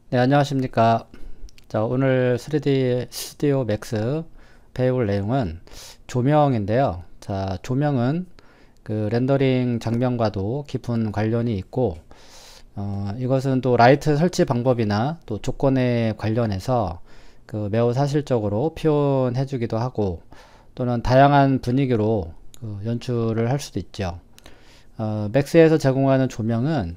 네, 안녕하십니까. 자, 오늘 3D 스튜디오 맥스 배울 내용은 조명인데요. 자, 조명은 그 렌더링 장면과도 깊은 관련이 있고, 이것은 또 라이트 설치 방법이나 또 조건에 관련해서 그 매우 사실적으로 표현해 주기도 하고, 또는 다양한 분위기로 그 연출을 할 수도 있죠. 맥스에서 제공하는 조명은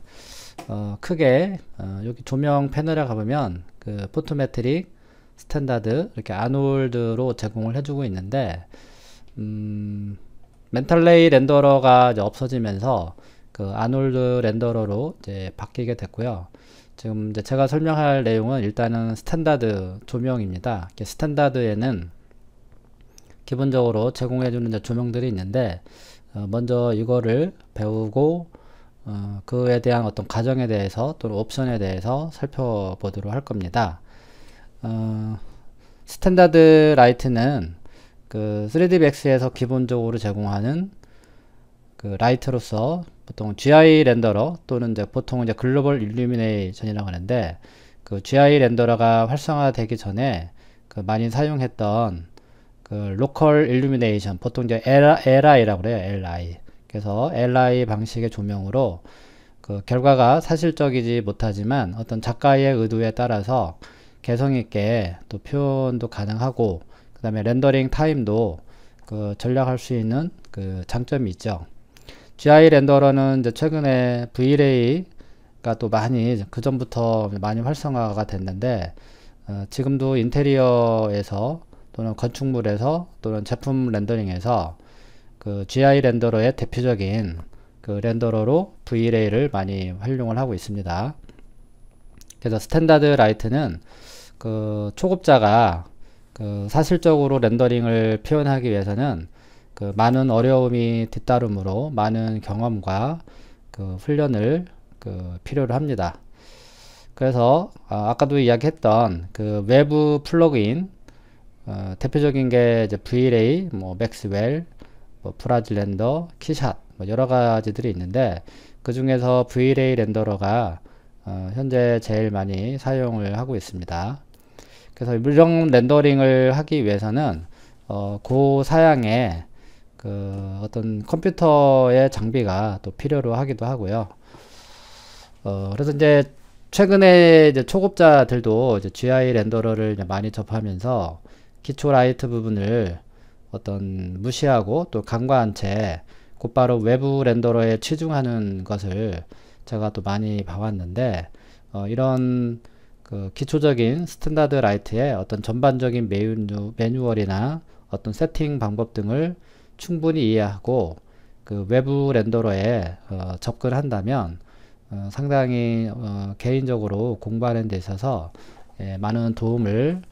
크게 여기 조명 패널에 가보면 그 포토메트릭, 스탠다드 이렇게 아놀드로 제공을 해주고 있는데 멘탈레이 렌더러가 이제 없어지면서 그 아놀드 렌더러로 이제 바뀌게 됐고요. 지금 이제 제가 설명할 내용은 일단은 스탠다드 조명입니다. 스탠다드에는 기본적으로 제공해주는 이제 조명들이 있는데 먼저 이거를 배우고 그에 대한 어떤 과정에 대해서 또는 옵션에 대해서 살펴보도록 할 겁니다. 스탠다드 라이트는 그 3dmax에서 기본적으로 제공하는 그 라이트로서 보통 GI 렌더러 또는 이제 보통 이제 글로벌 일루미네이션이라고 하는데 그 GI 렌더러가 활성화되기 전에 그 많이 사용했던 그 로컬 일루미네이션 보통 이제 LI라고 그래요. LI. 그래서 LI 방식의 조명으로 그 결과가 사실적이지 못하지만 어떤 작가의 의도에 따라서 개성 있게 또 표현도 가능하고 그 다음에 렌더링 타임도 그 전략할 수 있는 그 장점이 있죠. GI 렌더러는 이제 최근에 V-Ray가 또 많이 그 전부터 많이 활성화가 됐는데 지금도 인테리어에서 또는 건축물에서 또는 제품 렌더링에서 그 GI 렌더러의 대표적인 그 렌더러로 V-Ray를 많이 활용을 하고 있습니다. 그래서 스탠다드 라이트는 그 초급자가 그 사실적으로 렌더링을 표현하기 위해서는 그 많은 어려움이 뒤따르므로 많은 경험과 그 훈련을 그 필요로 합니다. 그래서 아까도 이야기했던 그 외부 플러그인 대표적인 게 이제 V-Ray, 뭐 맥스웰, 뭐 브라질 렌더, 키샷 뭐 여러 가지들이 있는데 그 중에서 V-Ray 렌더러가 현재 제일 많이 사용을 하고 있습니다. 그래서 이런 렌더링을 하기 위해서는 고사양의 그 어떤 컴퓨터의 장비가 또 필요로 하기도 하고요. 그래서 이제 최근에 이제 초급자들도 이제 GI 렌더러를 이제 많이 접하면서 기초 라이트 부분을 어떤 무시하고 또 간과한 채 곧바로 외부 렌더러에 치중하는 것을 제가 또 많이 봐왔는데 이런 그 기초적인 스탠다드 라이트의 어떤 전반적인 매뉴얼이나 어떤 세팅 방법 등을 충분히 이해하고 그 외부 렌더러에 접근한다면 상당히 개인적으로 공부하는 데 있어서 많은 도움을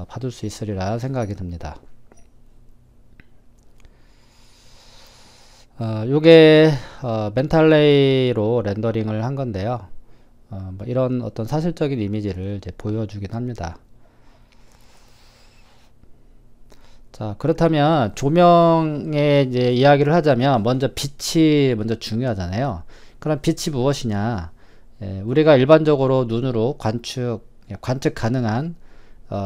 받을 수 있으리라 생각이 듭니다. 요게 멘탈레이로 렌더링을 한 건데요. 뭐 이런 어떤 사실적인 이미지를 이제 보여주긴 합니다. 자, 그렇다면 조명의 이제 이야기를 하자면 먼저 빛이 먼저 중요하잖아요. 그럼 빛이 무엇이냐? 우리가 일반적으로 눈으로 관측 가능한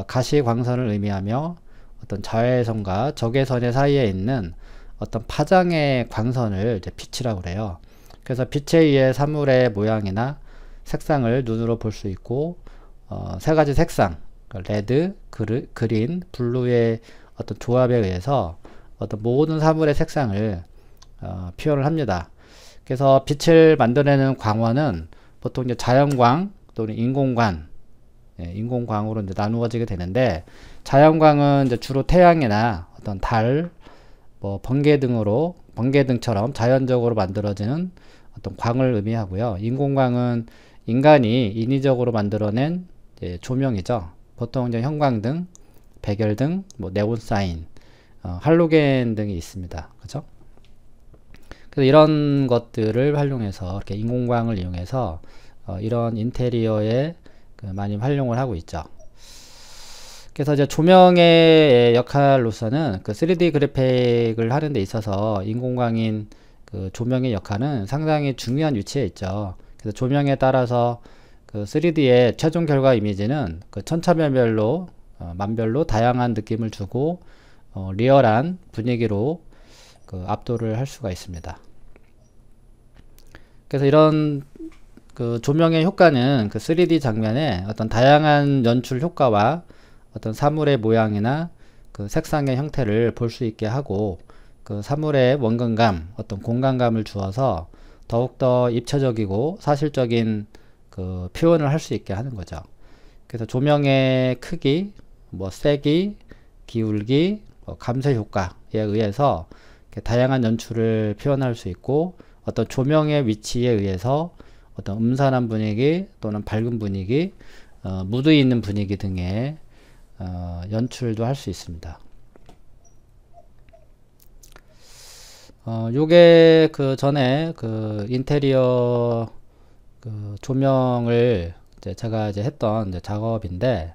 가시광선을 의미하며 어떤 자외선과 적외선의 사이에 있는 어떤 파장의 광선을 이제 빛이라고 그래요. 그래서 빛에 의해 사물의 모양이나 색상을 눈으로 볼 수 있고 세 가지 색상 레드, 그린, 블루의 어떤 조합에 의해서 어떤 모든 사물의 색상을 표현을 합니다. 그래서 빛을 만들어내는 광원은 보통 이제 자연광 또는 인공광으로 이제 나누어지게 되는데 자연광은 이제 주로 태양이나 어떤 달, 뭐 번개등처럼 자연적으로 만들어지는 어떤 광을 의미하고요. 인공광은 인간이 인위적으로 만들어낸 조명이죠. 보통 이제 형광등, 백열등, 뭐 네온사인, 할로겐 등이 있습니다. 그죠? 그래서 이런 것들을 활용해서 이렇게 인공광을 이용해서 이런 인테리어에 그 많이 활용을 하고 있죠. 그래서 이제 조명의 역할로서는 그 3D 그래픽을 하는 데 있어서 인공광인 그 조명의 역할은 상당히 중요한 위치에 있죠. 그래서 조명에 따라서 그 3D의 최종 결과 이미지는 그 천차만별로 만별로 다양한 느낌을 주고 리얼한 분위기로 그 압도를 할 수가 있습니다. 그래서 이런 그 조명의 효과는 그 3D 장면에 어떤 다양한 연출 효과와 어떤 사물의 모양이나 그 색상의 형태를 볼 수 있게 하고 그 사물의 원근감, 어떤 공간감을 주어서 더욱더 입체적이고 사실적인 그 표현을 할 수 있게 하는 거죠. 그래서 조명의 크기, 뭐 세기, 기울기, 감쇄 효과에 의해서 다양한 연출을 표현할 수 있고 어떤 조명의 위치에 의해서 어떤 음산한 분위기 또는 밝은 분위기, 무드 있는 분위기 등의 연출도 할 수 있습니다. 요게 그 전에 그 인테리어 그 조명을 제가 이제 했던 이제 작업인데,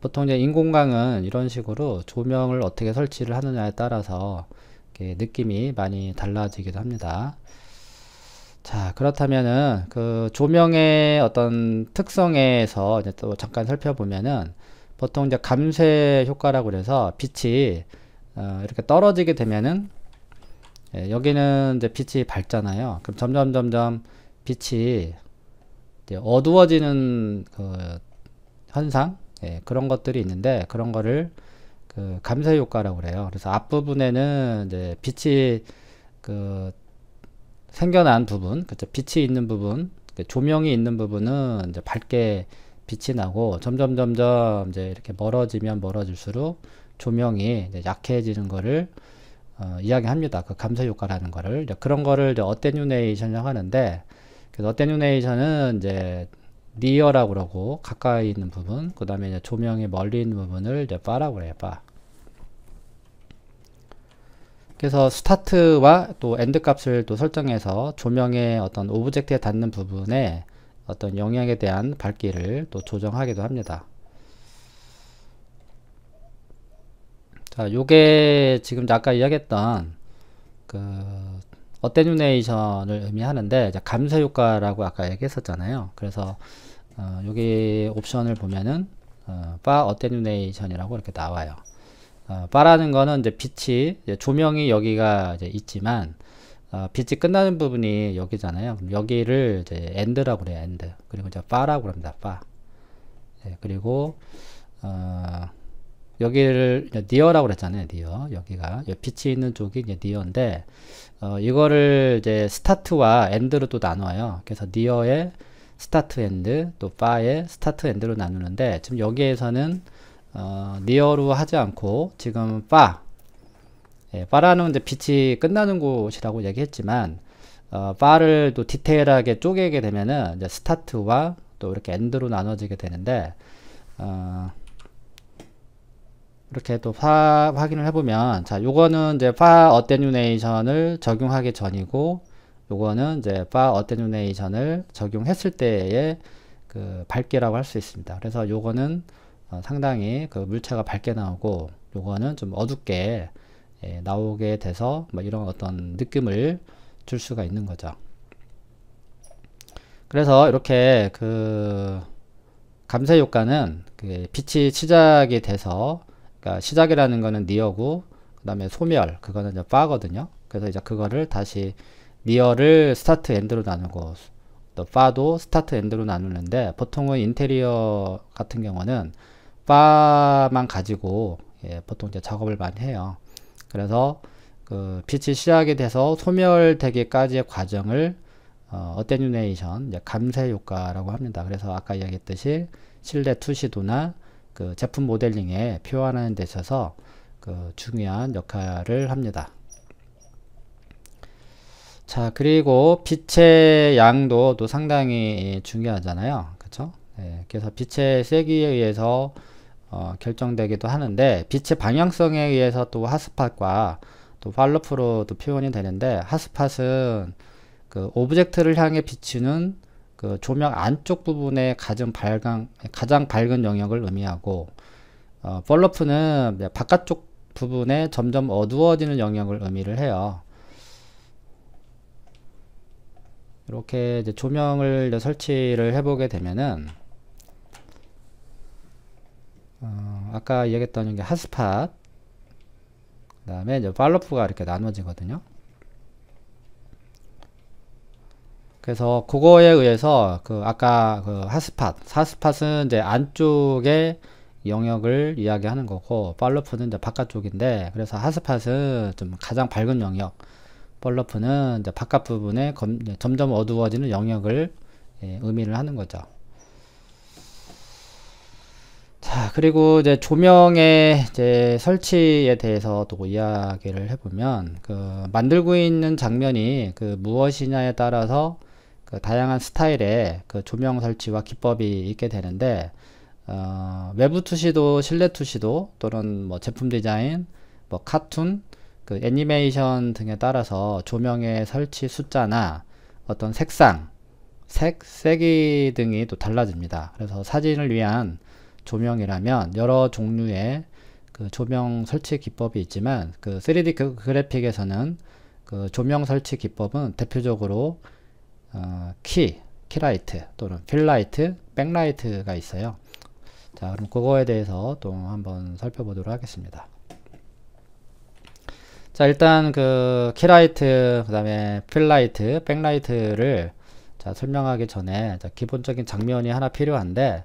보통 이제 인공광은 이런 식으로 조명을 어떻게 설치를 하느냐에 따라서 이렇게 느낌이 많이 달라지기도 합니다. 자, 그렇다면은 그 조명의 어떤 특성에서 이제 또 잠깐 살펴보면은 보통 이제 감쇄 효과라고 그래서 빛이 이렇게 떨어지게 되면은 여기는 이제 빛이 밝잖아요. 그럼 점점 빛이 이제 어두워지는 그 현상, 그런 것들이 있는데 그런 거를 그 감쇄 효과라고 그래요. 그래서 앞부분에는 이제 빛이 그 생겨난 부분, 그쵸? 빛이 있는 부분, 조명이 있는 부분은 이제 밝게 빛이 나고 점점 이제 이렇게 멀어지면 멀어질수록 조명이 이제 약해지는 거를 이야기합니다. 그 감쇄 효과라는 거를. 그런 거를 이제 어테뉴네이션이라고 하는데, 그래서 어테뉴네이션은 이제 니어라고 그러고 가까이 있는 부분, 그 다음에 이제 조명이 멀리 있는 부분을 이제 바라고 그래요. 바. 그래서 스타트와 또 엔드 값을 또 설정해서 조명의 어떤 오브젝트에 닿는 부분에 어떤 영향에 대한 밝기를 또 조정하기도 합니다. 자, 요게 지금 아까 이야기했던 그 어테뉴네이션을 의미하는데 이제 감쇄 효과라고 아까 얘기했었잖아요. 그래서 여기 옵션을 보면은 바 어테뉴네이션이라고 이렇게 나와요. 바라는 거는 이제 빛이 이제 조명이 여기가 이제 있지만 빛이 끝나는 부분이 여기잖아요. 그럼 여기를 이제 엔드라고 그래요. 엔드. 그리고 이제 바라고 합니다. 바. 그리고 여기를 니어라고 그랬잖아요. 니어. 여기가 빛이 있는 쪽이 이제 니어인데 이거를 이제 스타트와 엔드로 또 나눠요. 그래서 니어의 스타트 엔드 또 바의 스타트 엔드로 나누는데 지금 여기에서는 니어로 하지 않고 지금 바라는 이제 빛이 끝나는 곳이라고 얘기했지만 바를 또 디테일하게 쪼개게 되면은 이제 스타트와 또 이렇게 엔드로 나눠지게 되는데 이렇게 또 확인을 해보면 자 요거는 이제 파 어테뉴네이션을 적용하기 전이고 요거는 이제 파 어테뉴네이션을 적용했을 때의 그 밝기라고 할 수 있습니다. 그래서 요거는 상당히 그 물체가 밝게 나오고 요거는 좀 어둡게 나오게 돼서 뭐 이런 어떤 느낌을 줄 수가 있는 거죠. 그래서 이렇게 그 감쇄 효과는 그 빛이 시작이 돼서 그러니까 시작이라는 거는 니어고 그 다음에 소멸 그거는 이제 파거든요. 그래서 이제 그거를 다시 니어를 스타트 엔드로 나누고 또 파도 스타트 엔드로 나누는데 보통은 인테리어 같은 경우는 파만 가지고 보통 이제 작업을 많이 해요. 그래서 그 빛이 시작이 돼서 소멸되기까지의 과정을 어테뉴네이션, 감쇄 효과라고 합니다. 그래서 아까 이야기했듯이 실내 투시도나 그 제품 모델링에 표현하는 데 있어서 그 중요한 역할을 합니다. 자, 그리고 빛의 양도 또 상당히 중요하잖아요. 그쵸? 그래서 빛의 세기에 의해서 결정되기도 하는데 빛의 방향성에 의해서 또 핫스팟과 또 팔로프로 또 표현이 되는데 핫스팟은 그 오브젝트를 향해 비추는 그 조명 안쪽 부분의 가장 밝은 영역을 의미하고 팔로프는 바깥쪽 부분에 점점 어두워지는 영역을 의미를 해요. 이렇게 이제 조명을 이제 설치를 해보게 되면은 아까 얘기했던 게 핫스팟, 그 다음에 이제 팔로프가 이렇게 나눠지거든요. 그래서 그거에 의해서 그 아까 그 핫스팟은 이제 안쪽에 영역을 이야기하는 거고, 팔로프는 이제 바깥쪽인데, 그래서 핫스팟은 좀 가장 밝은 영역, 팔로프는 이제 바깥 부분에 점점 어두워지는 영역을 의미를 하는 거죠. 자, 그리고 이제 조명의 이제 설치에 대해서 또 이야기를 해보면, 그 만들고 있는 장면이 그 무엇이냐에 따라서 그 다양한 스타일의 그 조명 설치와 기법이 있게 되는데, 외부 투시도, 실내 투시도, 또는 뭐 제품 디자인, 뭐 카툰, 그 애니메이션 등에 따라서 조명의 설치 숫자나 어떤 색상, 세기 등이 또 달라집니다. 그래서 사진을 위한 조명이라면 여러 종류의 그 조명 설치 기법이 있지만, 그 3D 그래픽에서는 그 조명 설치 기법은 대표적으로 키라이트 또는 필라이트, 백라이트가 있어요. 자, 그럼 그거에 대해서 또 한번 살펴보도록 하겠습니다. 자, 일단 그 키라이트, 그 다음에 필라이트, 백라이트를 자 설명하기 전에 자, 기본적인 장면이 하나 필요한데,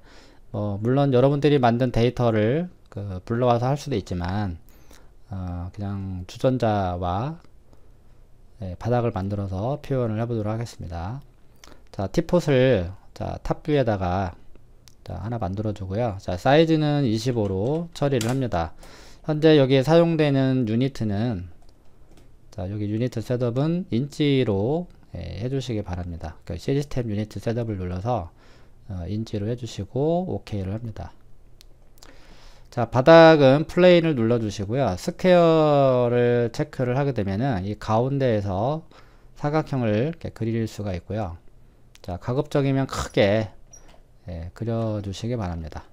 물론 여러분들이 만든 데이터를 그 불러와서 할 수도 있지만, 그냥 주전자와 바닥을 만들어서 표현을 해보도록 하겠습니다. 자, 티폿을 자 탑뷰에다가 자 하나 만들어 주고요. 자, 사이즈는 25로 처리를 합니다. 현재 여기에 사용되는 유니트는 자 여기 유니트 셋업은 인치로 해주시기 바랍니다. 그 시스템 유니트 셋업을 눌러서 인치로 해주시고 OK를 합니다. 자, 바닥은 플레인을 눌러 주시고요. 스퀘어를 체크를 하게 되면은 이 가운데에서 사각형을 이렇게 그릴 수가 있고요. 자, 가급적이면 크게 그려 주시기 바랍니다.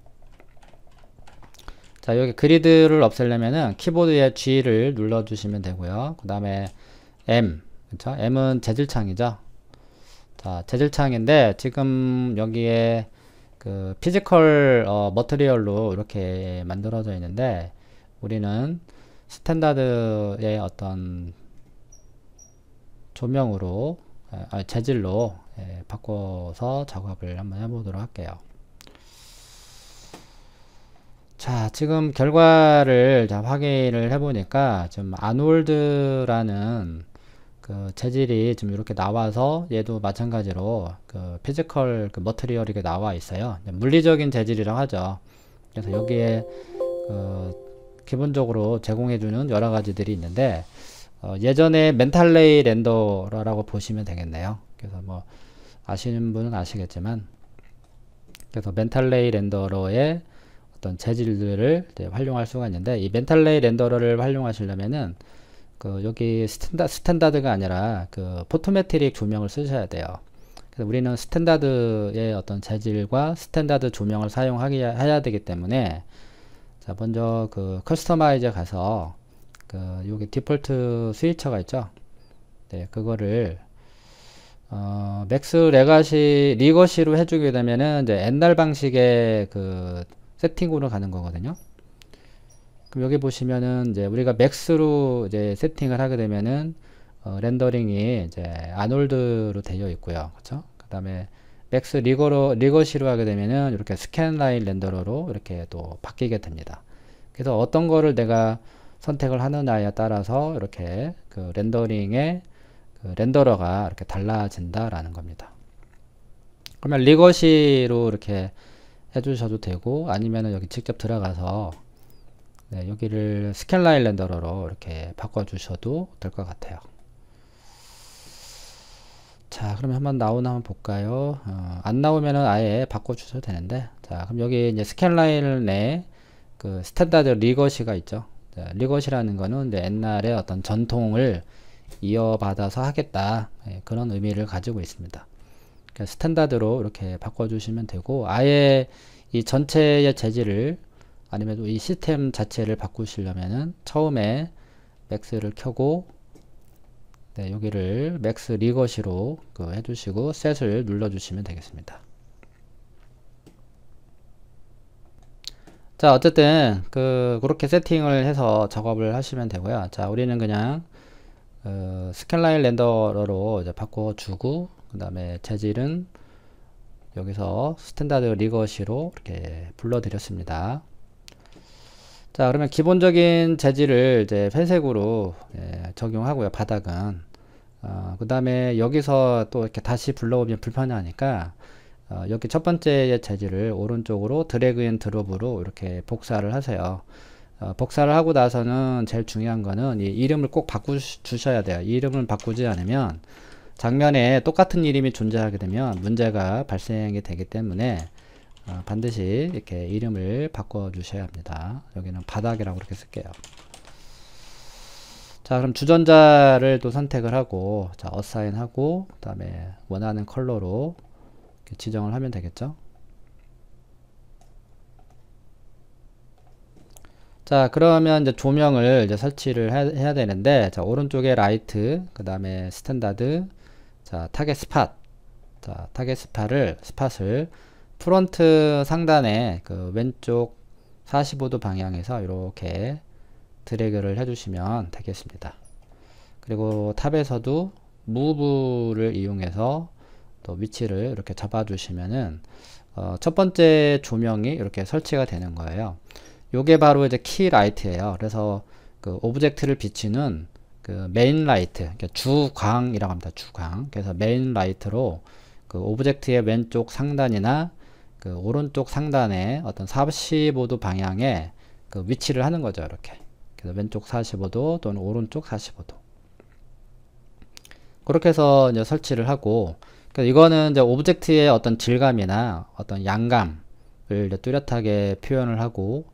자, 여기 그리드를 없애려면은 키보드에 G를 눌러 주시면 되고요. 그 다음에 M, 그쵸? M은 재질창이죠. 자, 재질창인데 지금 여기에 그 피지컬 머티리얼로 이렇게 만들어져 있는데, 우리는 스탠다드의 어떤 조명으로 재질로 바꿔서 작업을 한번 해보도록 할게요. 자, 지금 결과를 자 확인을 해보니까 좀 아놀드라는 그 재질이 좀 이렇게 나와서, 얘도 마찬가지로 그 피지컬 그 머티리얼이 나와 있어요. 물리적인 재질이라고 하죠. 그래서 여기에 기본적으로 제공해주는 여러 가지들이 있는데, 예전에 멘탈레이 렌더라고 보시면 되겠네요. 그래서 뭐 아시는 분은 아시겠지만, 그래서 멘탈레이 렌더러의 어떤 재질들을 활용할 수가 있는데, 이 멘탈레이 렌더러를 활용하시려면은 그 여기 스탠다드가 아니라 그 포토메트릭 조명을 쓰셔야 돼요. 그래서 우리는 스탠다드의 어떤 재질과 스탠다드 조명을 사용해야 되기 때문에, 자, 먼저 그 커스터마이즈에 가서 그 여기 디폴트 스위처가 있죠. 네, 그거를 맥스 리거시로 해주게 되면은 이제 옛날 방식의 그 세팅으로 가는 거거든요. 그럼 여기 보시면은 이제 우리가 맥스로 이제 세팅을 하게 되면은 렌더링이 이제 아놀드로 되어 있고요. 그렇죠? 그다음에 맥스 리거시로 하게 되면은 이렇게 스캔 라인 렌더러로 이렇게 또 바뀌게 됩니다. 그래서 어떤 거를 내가 선택을 하느냐에 따라서 이렇게 그 렌더링의 그 렌더러가 이렇게 달라진다라는 겁니다. 그러면 리거시로 이렇게 해주셔도 되고, 아니면은 여기 직접 들어가서 네, 여기를 스캔라인 렌더러로 이렇게 바꿔주셔도 될 것 같아요. 자, 그러면 한번 나오나 한번 볼까요? 안 나오면은 아예 바꿔주셔도 되는데, 자, 그럼 여기 이제 스캔라인에 그 스탠다드 리거시가 있죠. 자, 리거시라는 거는 이제 옛날에 어떤 전통을 이어받아서 하겠다, 그런 의미를 가지고 있습니다. 그러니까 스탠다드로 이렇게 바꿔주시면 되고, 아예 이 전체의 재질을 아니면 이 시스템 자체를 바꾸시려면은 처음에 맥스를 켜고 네, 여기를 맥스 리거시로 해주시고 셋을 눌러주시면 되겠습니다. 자, 어쨌든 그렇게 세팅을 해서 작업을 하시면 되고요. 자, 우리는 그냥 스캔라인 렌더러로 이제 바꿔주고, 그 다음에 재질은 여기서 스탠다드 리거시로 이렇게 불러드렸습니다. 자, 그러면 기본적인 재질을 이제 회색으로 적용하고요. 바닥은. 그 다음에 여기서 또 이렇게 다시 불러오면 불편하니까 여기 첫 번째 재질을 오른쪽으로 드래그 앤 드롭으로 이렇게 복사를 하세요. 복사를 하고 나서는 제일 중요한 거는 이 이름을 꼭 바꾸셔야 돼요. 이 이름을 바꾸지 않으면 장면에 똑같은 이름이 존재하게 되면 문제가 발생이 되기 때문에 반드시 이렇게 이름을 바꿔 주셔야 합니다. 여기는 바닥이라고 이렇게 쓸게요. 자, 그럼 주전자를 또 선택을 하고, 자, 어사인 하고, 그 다음에 원하는 컬러로 지정을 하면 되겠죠. 자, 그러면 이제 조명을 이제 설치를 해야 되는데, 자, 오른쪽에 라이트, 그 다음에 스탠다드, 자, 타겟 스팟. 자, 타겟 스팟을 프론트 상단에 왼쪽 45도 방향에서 이렇게 드래그를 해주시면 되겠습니다. 그리고 탑에서도 무브를 이용해서 또 위치를 이렇게 잡아주시면은 첫 번째 조명이 이렇게 설치가 되는 거예요. 요게 바로 이제 키 라이트예요. 그래서 오브젝트를 비추는 메인 라이트, 그러니까 주광이라고 합니다. 주광. 그래서 메인 라이트로 오브젝트의 왼쪽 상단이나 오른쪽 상단에 어떤 45도 방향에 위치를 하는 거죠. 이렇게. 그래서 왼쪽 45도 또는 오른쪽 45도. 그렇게 해서 이제 설치를 하고, 그러니까 이거는 이제 오브젝트의 어떤 질감이나 어떤 양감을 이제 뚜렷하게 표현을 하고,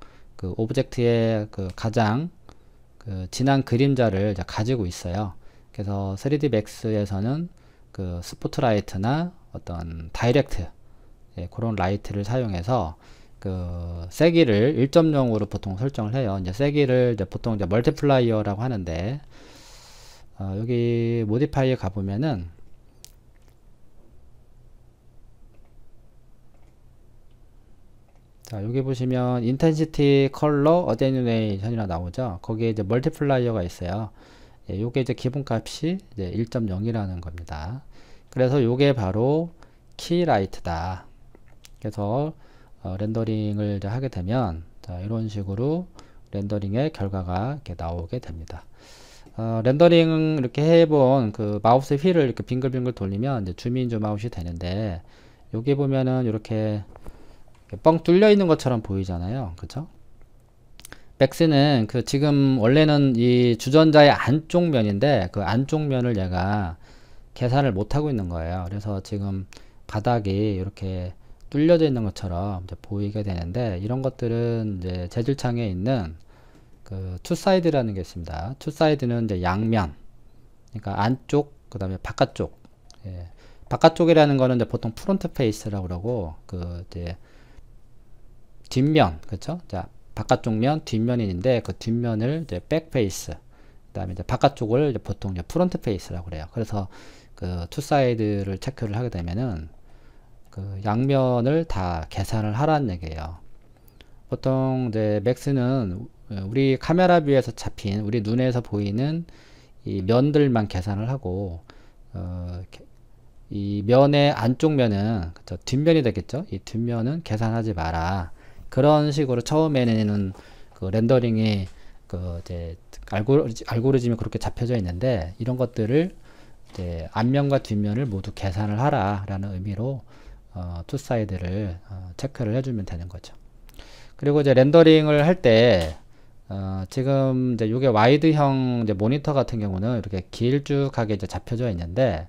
오브젝트의 가장 진한 그림자를 이제 가지고 있어요. 그래서 3D Max에서는 스포트라이트나 어떤 다이렉트, 그런 라이트를 사용해서 세기를 1.0으로 보통 설정을 해요. 이제 세기를 이제 보통 이제 멀티플라이어라고 하는데, 여기 모디파이에 가보면은, 자, 여기 보시면 인텐시티 컬러 어테뉴에이션이라 나오죠. 거기에 이제 멀티플라이어가 있어요. 요게 이제 기본값이 이제 1.0이라는 겁니다. 그래서 요게 바로 키라이트다. 그래서 렌더링을 이제 하게 되면, 자, 이런 식으로 렌더링의 결과가 이렇게 나오게 됩니다. 렌더링 이렇게 해본 마우스 휠을 이렇게 빙글빙글 돌리면 이제 줌인 줌아웃이 되는데, 여기 보면은 이렇게 뻥 뚫려 있는 것처럼 보이잖아요. 그죠? 맥스는 지금 원래는 이 주전자의 안쪽 면인데 안쪽 면을 얘가 계산을 못 하고 있는 거예요. 그래서 지금 바닥이 이렇게 뚫려져 있는 것처럼 이제 보이게 되는데, 이런 것들은 이제 재질창에 있는 투사이드라는 게 있습니다. 투사이드는 이제 양면, 그러니까 안쪽, 그 다음에 바깥쪽. 바깥쪽이라는 거는 이제 보통 프론트 페이스라고 그러고, 이제 뒷면, 그렇죠? 자, 바깥쪽 면, 뒷면이 있는데 뒷면을 이제 백 페이스, 그다음에 이제 바깥쪽을 이제 보통 이제 프론트 페이스라고 그래요. 그래서 투사이드를 체크를 하게 되면은 양면을 다 계산을 하라는 얘기예요. 보통 이제 맥스는 우리 카메라 뷰에서 잡힌 우리 눈에서 보이는 이 면들만 계산을 하고, 이 면의 안쪽 면은 뒷면이 되겠죠. 이 뒷면은 계산하지 마라. 그런 식으로 처음에는 렌더링이 이제 알고리즘이 그렇게 잡혀져 있는데, 이런 것들을 이제 앞면과 뒷면을 모두 계산을 하라 라는 의미로 투사이드를 체크를 해주면 되는 거죠. 그리고 이제 렌더링을 할 때 지금 이제 이게 와이드형 이제 모니터 같은 경우는 이렇게 길쭉하게 이제 잡혀져 있는데,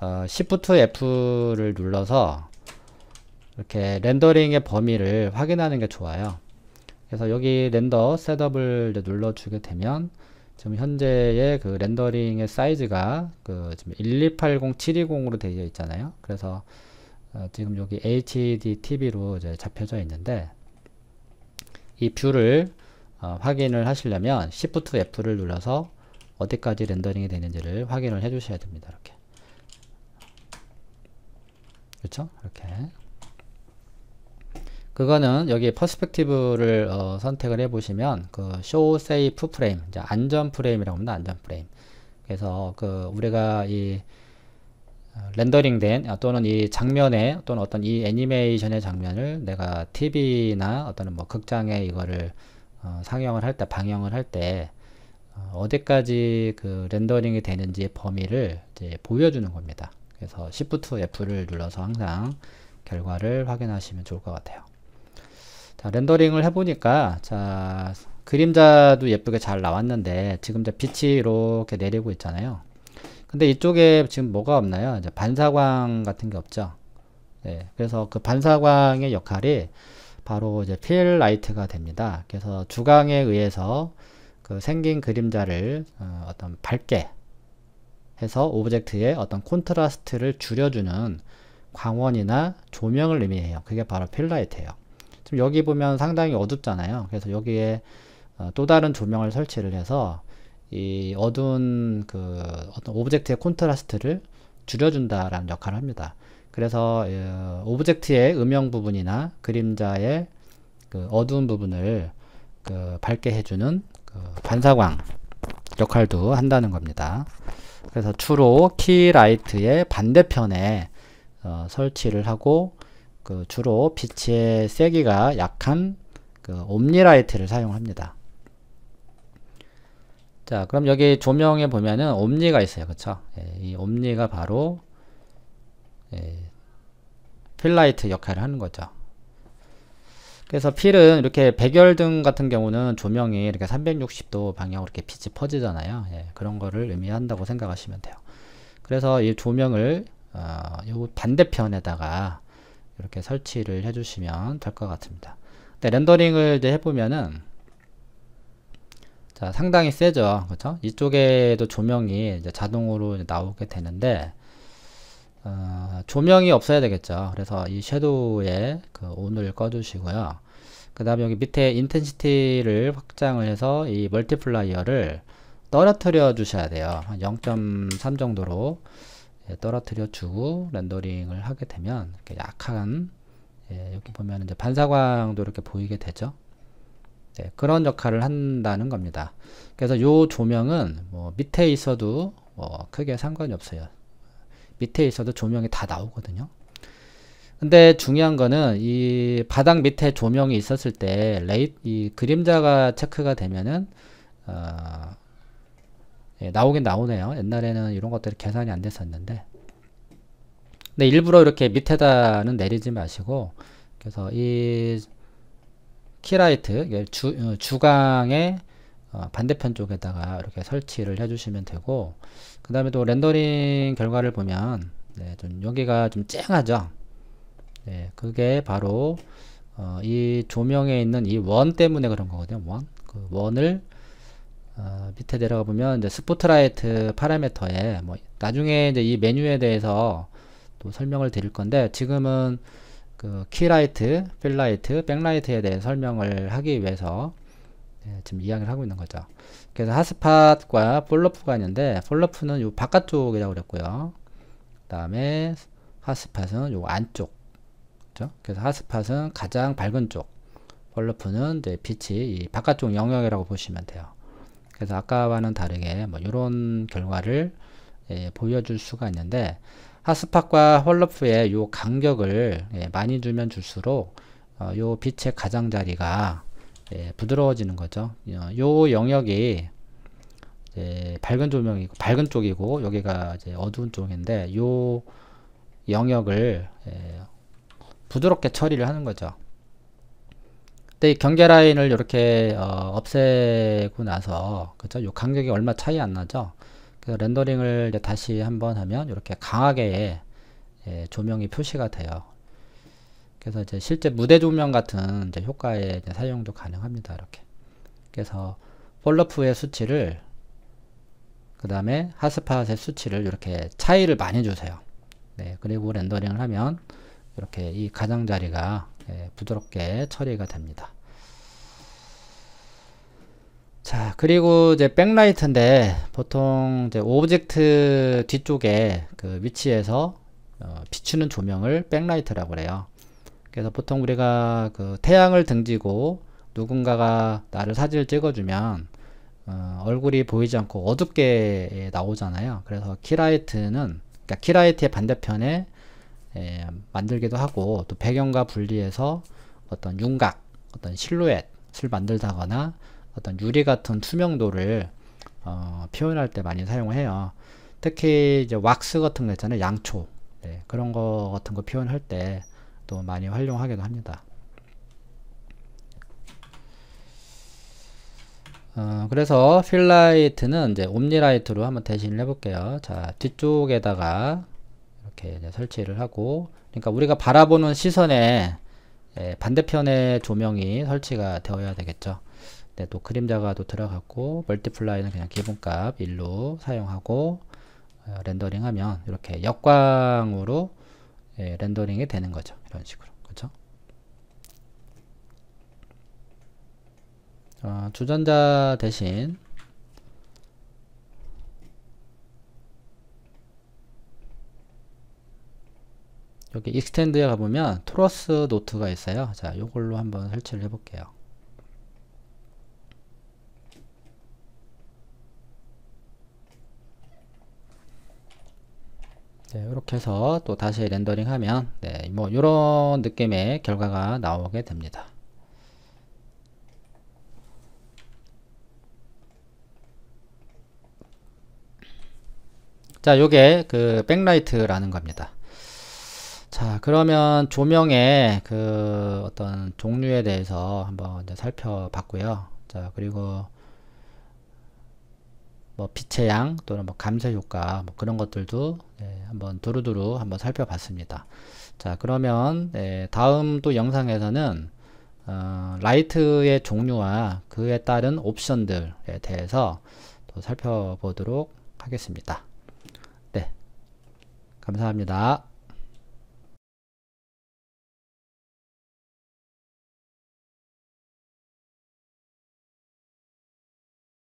Shift F를 눌러서 이렇게 렌더링의 범위를 확인하는 게 좋아요. 그래서 여기 렌더 셋업을 눌러주게 되면 지금 현재의 렌더링의 사이즈가 지금 1280720으로 되어 있잖아요. 그래서 지금 여기 HDTV로 이제 잡혀져 있는데, 이 뷰를 확인을 하시려면 Shift F를 눌러서 어디까지 렌더링이 되는지를 확인을 해 주셔야 됩니다. 이렇게. 그렇죠? 이렇게. 그거는 여기 퍼스펙티브를 선택을 해 보시면 그 show safe frame, 이제 안전 프레임이라고 합니다. 안전 프레임. 그래서 그 우리가 이 렌더링 된 또는 이 장면에 또는 어떤 이 애니메이션의 장면을 내가 TV나 어떤 뭐 극장에 이거를 상영을 할 때, 방영을 할 때 어디까지 그 렌더링이 되는지 범위를 이제 보여주는 겁니다. 그래서 Shift F를 눌러서 항상 결과를 확인하시면 좋을 것 같아요. 자, 렌더링을 해보니까, 자, 그림자도 예쁘게 잘 나왔는데, 지금 이제 빛이 이렇게 내리고 있잖아요. 근데 이쪽에 지금 뭐가 없나요? 이제 반사광 같은 게 없죠. 네, 그래서 그 반사광의 역할이 바로 이제 필 라이트가 됩니다. 그래서 주광에 의해서 그 생긴 그림자를 어떤 밝게 해서 오브젝트의 어떤 콘트라스트를 줄여주는 광원이나 조명을 의미해요. 그게 바로 필 라이트예요. 지금 여기 보면 상당히 어둡잖아요. 그래서 여기에 또 다른 조명을 설치를 해서 이 어두운 그 어떤 오브젝트의 콘트라스트를 줄여준다라는 역할을 합니다. 그래서 오브젝트의 음영 부분이나 그림자의 그 어두운 부분을 그 밝게 해주는 그 반사광 역할도 한다는 겁니다. 그래서 주로 키라이트의 반대편에 설치를 하고 그 주로 빛의 세기가 약한 그 옴니라이트를 사용합니다. 자, 그럼 여기 조명에 보면은 옴니가 있어요. 그쵸? 예, 이 옴니가 바로 필라이트 역할을 하는 거죠. 그래서 필은 이렇게 백열등 같은 경우는 조명이 이렇게 360도 방향으로 이렇게 빛이 퍼지잖아요. 예, 그런 거를 의미한다고 생각하시면 돼요. 그래서 이 조명을 요 반대편에다가 이렇게 설치를 해주시면 될 것 같습니다. 근데 렌더링을 이제 해보면은 자, 상당히 세죠. 그렇죠? 이쪽에도 조명이 이제 자동으로 나오게 되는데 조명이 없어야 되겠죠. 그래서 이 섀도우에 그 온을 꺼주시고요. 그 다음에 여기 밑에 인텐시티를 확장을 해서 이 멀티플라이어를 떨어뜨려 주셔야 돼요. 한 0.3 정도로 떨어뜨려 주고 렌더링을 하게 되면 이렇게 약한 여기 보면 이제 반사광도 이렇게 보이게 되죠. 네, 그런 역할을 한다는 겁니다. 그래서 요 조명은 뭐 밑에 있어도 크게 상관이 없어요. 밑에 있어도 조명이 다 나오거든요. 근데 중요한 거는 이 바닥 밑에 조명이 있었을 때 이 그림자가 체크가 되면은 나오긴 나오네요. 옛날에는 이런 것들이 계산이 안 됐었는데 근데 일부러 이렇게 밑에다는 내리지 마시고 그래서 이 키라이트 주광의 반대편 쪽에다가 이렇게 설치를 해주시면 되고 그 다음에 또 렌더링 결과를 보면 좀 여기가 좀 쨍하죠. 그게 바로 이 조명에 있는 이 원 때문에 그런 거거든요. 그 원을 밑에 내려가 보면 이제 스포트라이트 파라미터에 뭐 나중에 이제 이 메뉴에 대해서 또 설명을 드릴 건데 지금은 그 키라이트, 필라이트, 백라이트에 대해 설명을 하기 위해서 지금 이야기를 하고 있는 거죠. 그래서 핫스팟과 폴러프가 있는데 폴러프는 요 바깥쪽이라고 그랬고요. 그 다음에 핫스팟은 요 안쪽. 그렇죠? 그래서 핫스팟은 가장 밝은 쪽. 폴러프는 이제 빛이 이 바깥쪽 영역이라고 보시면 돼요. 그래서 아까와는 다르게 뭐 이런 결과를 보여줄 수가 있는데 핫스팟과 홀러프의 요 간격을 많이 주면 줄수록 요 빛의 가장자리가 부드러워지는 거죠. 요 영역이 밝은 조명이고 밝은 쪽이고 여기가 이제 어두운 쪽인데 요 영역을 부드럽게 처리를 하는 거죠. 근데 이 경계 라인을 이렇게 없애고 나서 그죠? 요 간격이 얼마 차이 안 나죠? 그래서 렌더링을 이제 다시 한번 하면 이렇게 강하게 조명이 표시가 돼요. 그래서 이제 실제 무대 조명 같은 이제 효과에 이제 사용도 가능합니다. 이렇게. 그래서 폴러프의 수치를 그 다음에 핫스팟의 수치를 이렇게 차이를 많이 주세요. 네, 그리고 렌더링을 하면 이렇게 이 가장자리가 부드럽게 처리가 됩니다. 자, 그리고 이제 백라이트인데 보통 이제 오브젝트 뒤쪽에 그 위치에서 비추는 조명을 백라이트라고 그래요. 그래서 보통 우리가 그 태양을 등지고 누군가가 나를 사진을 찍어주면 얼굴이 보이지 않고 어둡게 나오잖아요. 그래서 키라이트는, 그러니까 키라이트의 반대편에 만들기도 하고, 또 배경과 분리해서 어떤 윤곽, 어떤 실루엣을 만들다거나 어떤 유리 같은 투명도를 표현할 때 많이 사용해요. 특히 이제 왁스 같은 거 있잖아요. 양초, 네, 그런 거 같은 거 표현할 때 또 많이 활용하기도 합니다. 그래서 필라이트는 이제 옴니라이트로 한번 대신을 해볼게요. 자, 뒤쪽에다가 이렇게 이제 설치를 하고, 그러니까 우리가 바라보는 시선에 반대편에 조명이 설치가 되어야 되겠죠. 네, 또 그림자가 또 들어갔고, 멀티플라이는 그냥 기본값 1로 사용하고 렌더링하면 이렇게 역광으로 렌더링이 되는 거죠. 이런 식으로. 그렇죠? 주전자 대신 여기 익스텐드에 가보면 토러스 노트가 있어요. 자, 요걸로 한번 설치를 해볼게요. 네, 이렇게 해서 또 다시 렌더링 하면, 네, 뭐, 요런 느낌의 결과가 나오게 됩니다. 자, 요게 그 백라이트라는 겁니다. 자, 그러면 조명의 그 어떤 종류에 대해서 한번 이제 살펴봤고요. 자, 그리고 뭐 빛의 양 또는 뭐 감색 효과 뭐 그런 것들도 한번 두루두루 한번 살펴봤습니다. 자, 그러면 다음 또 영상에서는 라이트의 종류와 그에 따른 옵션들에 대해서 또 살펴보도록 하겠습니다. 네, 감사합니다.